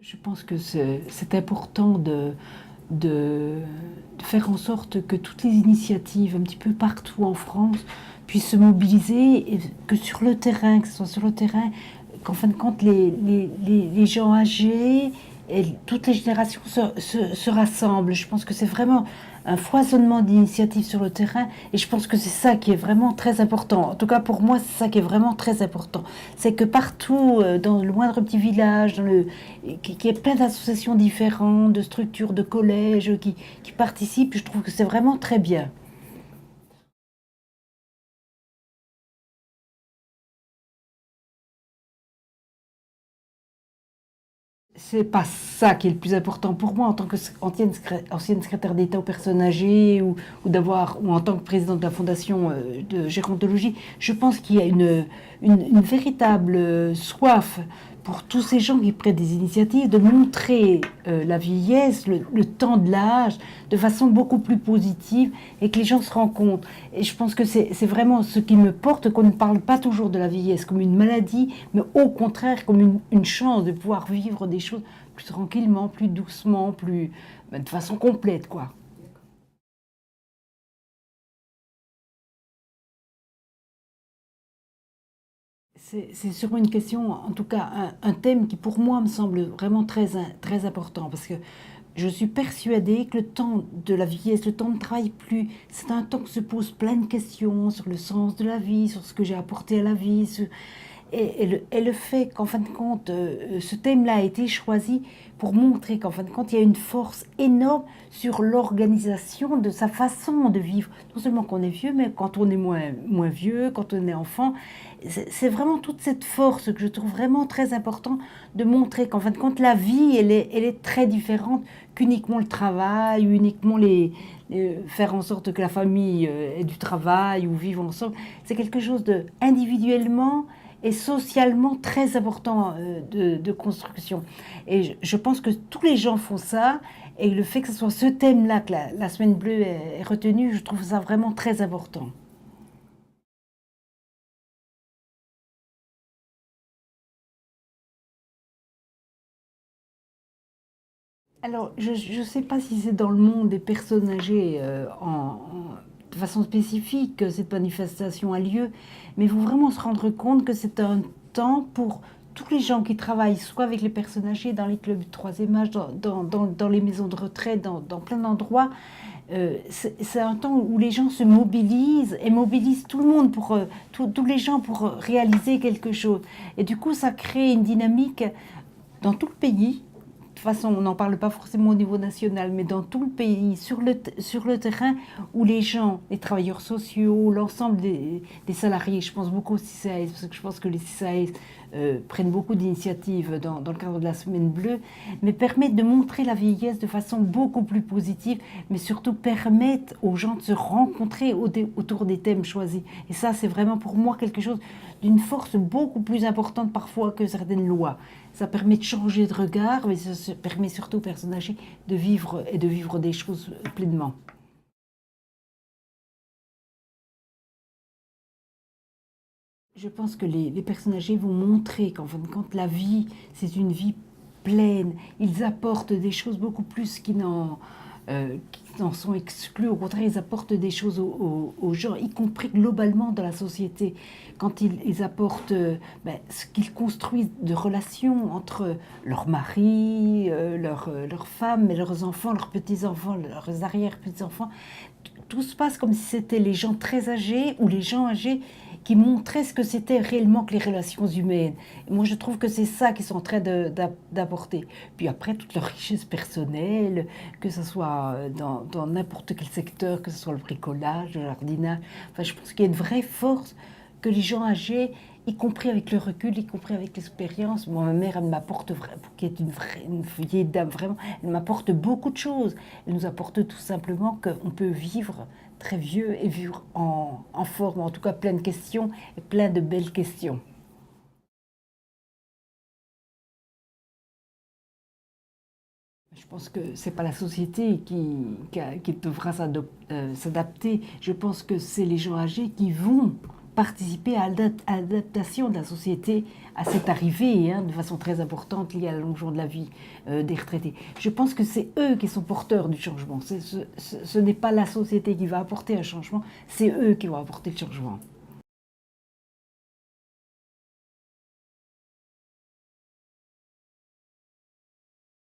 Je pense que c'est important de, de faire en sorte que toutes les initiatives, un petit peu partout en France, puissent se mobiliser, et que sur le terrain, que ce soit sur le terrain, qu'en fin de compte, les gens âgés et toutes les générations se rassemblent. Je pense que c'est vraiment un foisonnement d'initiatives sur le terrain, et je pense que c'est ça qui est vraiment très important. En tout cas, pour moi, c'est ça qui est vraiment très important. C'est que partout, dans le moindre petit village, qu'il y ait plein d'associations différentes, de structures, de collèges qui participent, je trouve que c'est vraiment très bien. C'est pas ça qui est le plus important pour moi en tant qu'ancienne secrétaire d'État aux personnes âgées ou en tant que présidente de la fondation de gérontologie. Je pense qu'il y a une véritable soif pour tous ces gens qui prennent des initiatives de montrer la vieillesse, le temps de l'âge de façon beaucoup plus positive et que les gens se rendent compte. Et je pense que c'est vraiment ce qui me porte, qu'on ne parle pas toujours de la vieillesse comme une maladie, mais au contraire comme une chance de pouvoir vivre des choses plus tranquillement, plus doucement, de façon complète, quoi. C'est sûrement une question, en tout cas un thème qui pour moi me semble vraiment très important, parce que je suis persuadée que le temps de la vieillesse, le temps de travail plus, c'est un temps que se pose plein de questions sur le sens de la vie, sur ce que j'ai apporté à la vie, et le fait qu'en fin de compte, ce thème-là a été choisi pour montrer qu'en fin de compte, il y a une force énorme sur l'organisation de sa façon de vivre. Non seulement qu'on est vieux, mais quand on est moins vieux, quand on est enfant. C'est vraiment toute cette force que je trouve vraiment très important de montrer qu'en fin de compte, la vie, elle est très différente qu'uniquement le travail, ou uniquement faire en sorte que la famille ait du travail ou vive ensemble. C'est quelque chose de individuellement et socialement très important de construction. Et je pense que tous les gens font ça, et le fait que ce soit ce thème-là que la Semaine bleue est retenue, je trouve ça vraiment très important. Alors, je ne sais pas si c'est dans le monde des personnes âgées de façon spécifique que cette manifestation a lieu, mais il faut vraiment se rendre compte que c'est un temps pour tous les gens qui travaillent, soit avec les personnes âgées, dans les clubs du troisième âge, dans les maisons de retraite, dans plein d'endroits. C'est un temps où les gens se mobilisent et mobilisent tout le monde, tous les gens pour réaliser quelque chose. Et du coup, ça crée une dynamique dans tout le pays. De toute façon, on n'en parle pas forcément au niveau national, mais dans tout le pays, sur le terrain, où les gens, les travailleurs sociaux, l'ensemble des salariés, je pense beaucoup aux CICAS, parce que je pense que les CICAS prennent beaucoup d'initiatives dans le cadre de la Semaine bleue, mais permettent de montrer la vieillesse de façon beaucoup plus positive, mais surtout permettent aux gens de se rencontrer autour des thèmes choisis. Et ça, c'est vraiment pour moi quelque chose d'une force beaucoup plus importante parfois que certaines lois. Ça permet de changer de regard, mais ça permet surtout aux personnes âgées de vivre des choses pleinement. Je pense que les personnes âgées vont montrer qu'en fin de compte, la vie, c'est une vie pleine. Ils apportent des choses beaucoup plus qui n'en sont exclus. Au contraire, ils apportent des choses aux gens, y compris globalement dans la société. Quand ils apportent ce qu'ils construisent de relations entre leurs maris, leurs femmes, et leurs enfants, leurs petits-enfants, leurs arrière-petits-enfants. Tout se passe comme si c'était les gens très âgés ou les gens âgés qui montraient ce que c'était réellement que les relations humaines. Et moi, je trouve que c'est ça qu'ils sont en train d'apporter. Puis après, toute leur richesse personnelle, que ce soit dans n'importe quel secteur, que ce soit le bricolage, le jardinage. Enfin, je pense qu'il y a une vraie force que les gens âgés, y compris avec le recul, y compris avec l'expérience. Moi, ma mère, elle m'apporte, qui est une vieille dame vraiment, elle m'apporte beaucoup de choses. Elle nous apporte tout simplement qu'on peut vivre très vieux et vivre en forme, en tout cas plein de questions et plein de belles questions. Je pense que c'est pas la société qui devra s'adapter. Je pense que c'est les gens âgés qui vont participer à l'adaptation de la société à cette arrivée, de façon très importante liée à l'allongement de la vie des retraités. Je pense que c'est eux qui sont porteurs du changement. Ce n'est pas la société qui va apporter un changement, c'est eux qui vont apporter le changement.